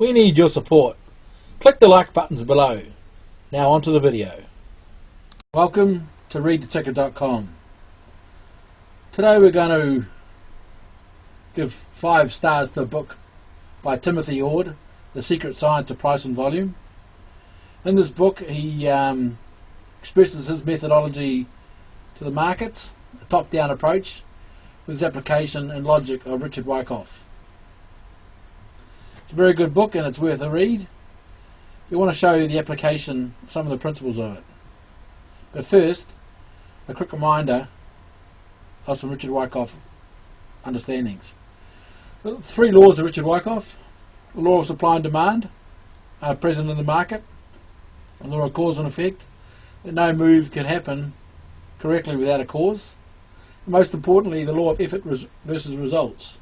We need your support. Click the like buttons below. Now onto the video. Welcome to readtheticker.com. Today we're going to give 5 stars to a book by Timothy Ord, The Secret Science of Price and Volume. In this book he expresses his methodology to the markets, a top-down approach with his application and logic of Richard Wyckoff. It's a very good book and it's worth a read. We want to show you the application, some of the principles of it. But first, a quick reminder of some Richard Wyckoff understandings. The 3 laws of Richard Wyckoff: the law of supply and demand are present in the market, the law of cause and effect, that no move can happen correctly without a cause, and most importantly, the law of effort versus results.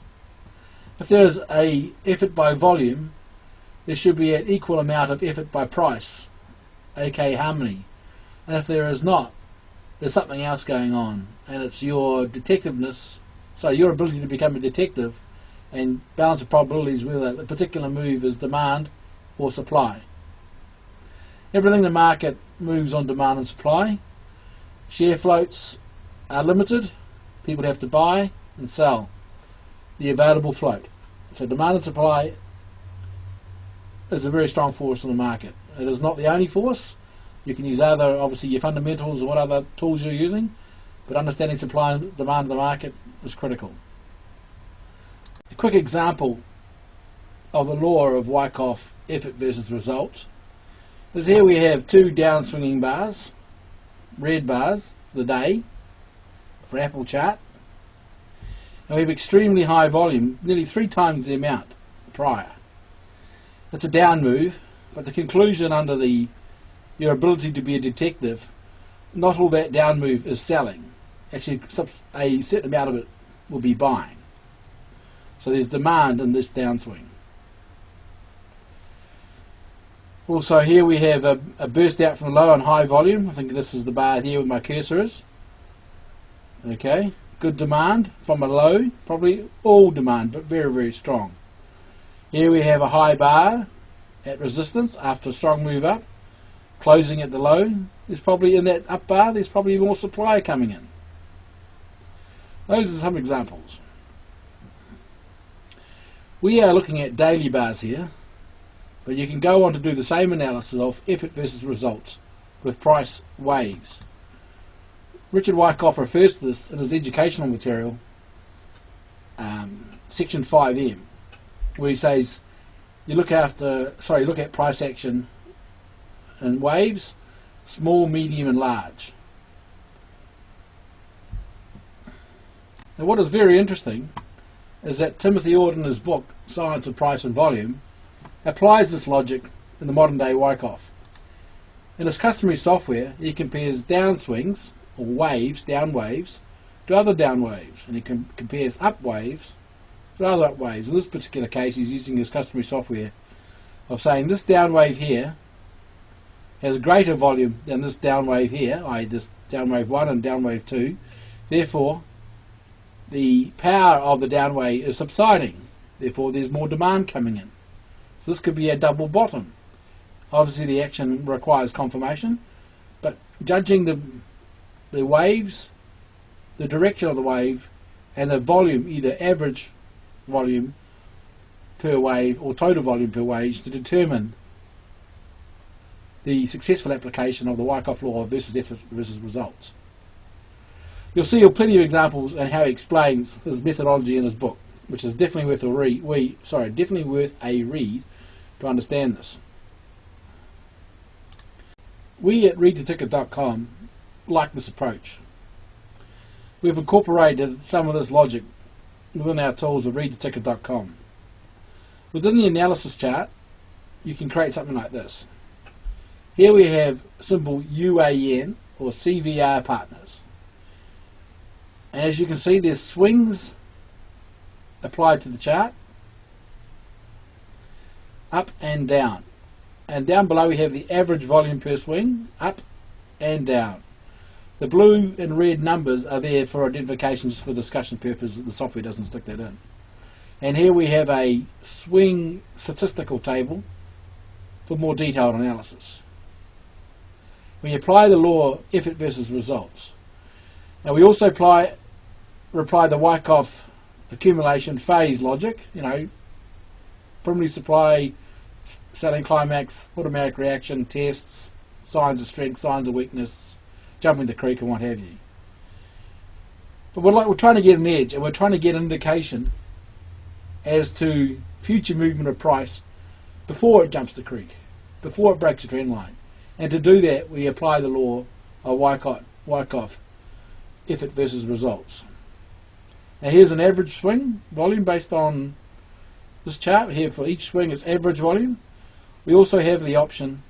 If there is an effort by volume, there should be an equal amount of effort by price, aka harmony. And if there is not, there's something else going on, and it's your detectiveness, so your ability to become a detective and balance of probabilities whether a particular move is demand or supply. Everything in the market moves on demand and supply. Share floats are limited. People have to buy and sell the available float. So demand and supply is a very strong force in the market. It is not the only force. You can use other, obviously your fundamentals and what other tools you're using, but understanding supply and demand of the market is critical. A quick example of the law of Wyckoff, effort versus result, is here we have 2 downswinging bars, red bars for the day, for Apple chart. And we have extremely high volume, nearly 3 times the amount prior. It's a down move, but the conclusion under your ability to be a detective, not all that down move is selling. Actually, a certain amount of it will be buying. So there's demand in this downswing. Also here we have a burst out from low and high volume. I think this is the bar here where my cursor is. Okay, good demand from a low, probably all demand, but very, very strong. Here we have a high bar at resistance after a strong move up, closing at the low. There's probably in that up bar, there's probably more supply coming in. Those are some examples. We are looking at daily bars here, but you can go on to do the same analysis of effort versus results with price waves. Richard Wyckoff refers to this in his educational material, section 5M, where he says you look at price action in waves, small, medium and large. Now what is very interesting is that Timothy Ord in his book Science of Price and Volume applies this logic in the modern day Wyckoff. In his customary software he compares downswings or waves, down waves, to other down waves, and he compares up waves to other up waves. In this particular case he's using his customary software of saying this down wave here has greater volume than this down wave here, i.e. this down wave 1 and down wave 2, therefore the power of the down wave is subsiding, therefore there's more demand coming in. So this could be a double bottom. Obviously the action requires confirmation, but judging the waves, the direction of the wave and the volume, either average volume per wave or total volume per wave, to determine the successful application of the Wyckoff law versus effort versus results. You'll see plenty of examples and how he explains his methodology in his book, which is definitely worth a read. Definitely worth a read to understand this. We at readtheticker.com like this approach. We've incorporated some of this logic within our tools at readtheticker.com. Within the analysis chart, you can create something like this. Here we have symbol UAN or CVR partners. And as you can see, there's swings applied to the chart, up and down. And down below we have the average volume per swing, up and down. The blue and red numbers are there for identification, just for discussion purposes. The software doesn't stick that in. And here we have a swing statistical table for more detailed analysis. We apply the law of effort versus results. Now we also apply the Wyckoff accumulation phase logic, primary supply, selling climax, automatic reaction, tests, signs of strength, signs of weakness, jumping the creek and what have you. But we're trying to get an edge, and we're trying to get an indication as to future movement of price before it jumps the creek, before it breaks the trend line. And to do that, we apply the law of Wyckoff, effort versus results. Now here's an average swing volume based on this chart. Here for each swing it's average volume. We also have the option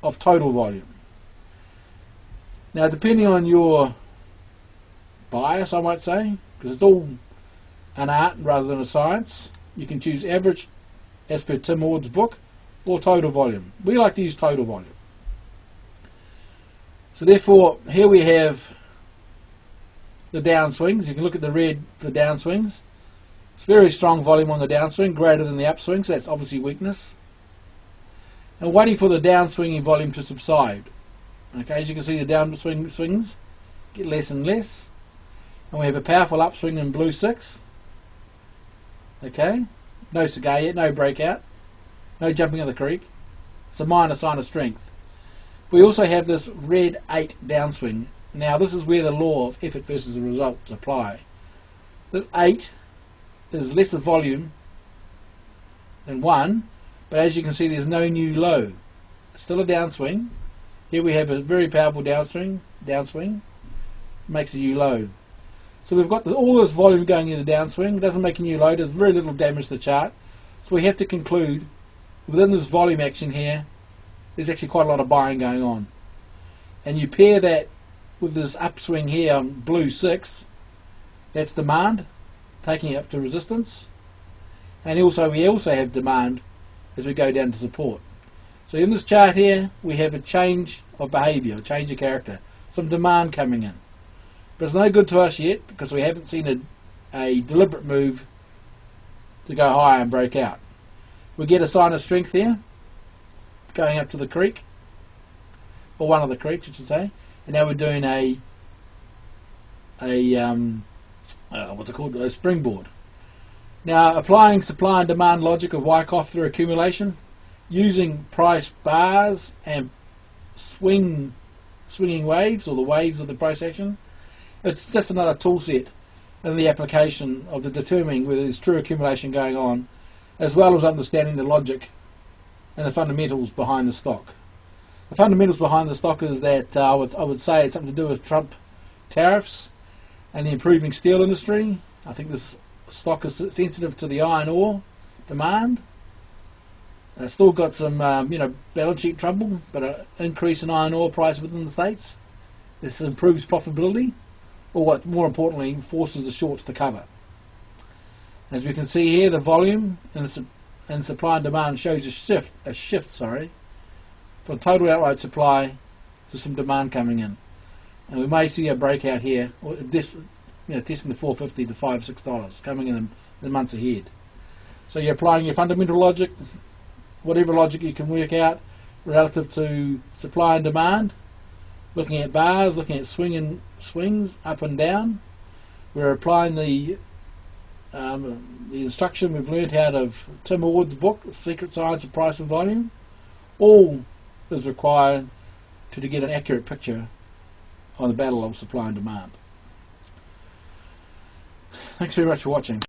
of total volume. Now depending on your bias, I might say, because it's all an art rather than a science, you can choose average as per Tim Ward's book, or total volume. We like to use total volume. So therefore here we have the downswings. You can look at the red for the downswings. It's very strong volume on the downswing, greater than the upswing, so that's obviously weakness. And waiting for the downswinging volume to subside. Okay, as you can see, the downswing swings get less and less. And we have a powerful upswing in blue 6. Okay, no cigar yet, no breakout, no jumping of the creek. It's a minor sign of strength. We also have this red 8 downswing. Now this is where the law of effort versus the results apply. This 8 is lesser volume than 1, but as you can see there's no new low. It's still a downswing. Here we have a very powerful downswing, makes a new low. So we've got all this volume going into downswing, doesn't make a new low, does very little damage to the chart. So we have to conclude within this volume action here, there's actually quite a lot of buying going on. And you pair that with this upswing here on blue 6, that's demand, taking it up to resistance. And we also have demand as we go down to support. So in this chart here, we have a change of behaviour, a change of character, some demand coming in. But it's no good to us yet because we haven't seen a deliberate move to go higher and break out. We get a sign of strength here, going up to the creek, or one of the creeks, I should say. And now we're doing a springboard. Now applying supply and demand logic of Wyckoff through accumulation, using price bars and swinging waves, or the waves of the price action, it's just another tool set in the application of the determining whether there's true accumulation going on, as well as understanding the logic and the fundamentals behind the stock. The fundamentals behind the stock is that I would say it's something to do with Trump tariffs and the improving steel industry. I think this stock is sensitive to the iron ore demand. It's still got some balance sheet trouble, but an increase in iron ore price within the States. This improves profitability, or what more importantly, forces the shorts to cover. As we can see here, the volume and supply and demand shows a shift from total outright supply to some demand coming in, and we may see a breakout here, or testing the $4.50 to $5-6 coming in the months ahead. So you're applying your fundamental logic, whatever logic you can work out relative to supply and demand, looking at bars, looking at swings up and down. We're applying the instruction we've learned out of Tim Ward's book, Secret Science of Price and Volume. All is required to get an accurate picture on the battle of supply and demand. Thanks very much for watching.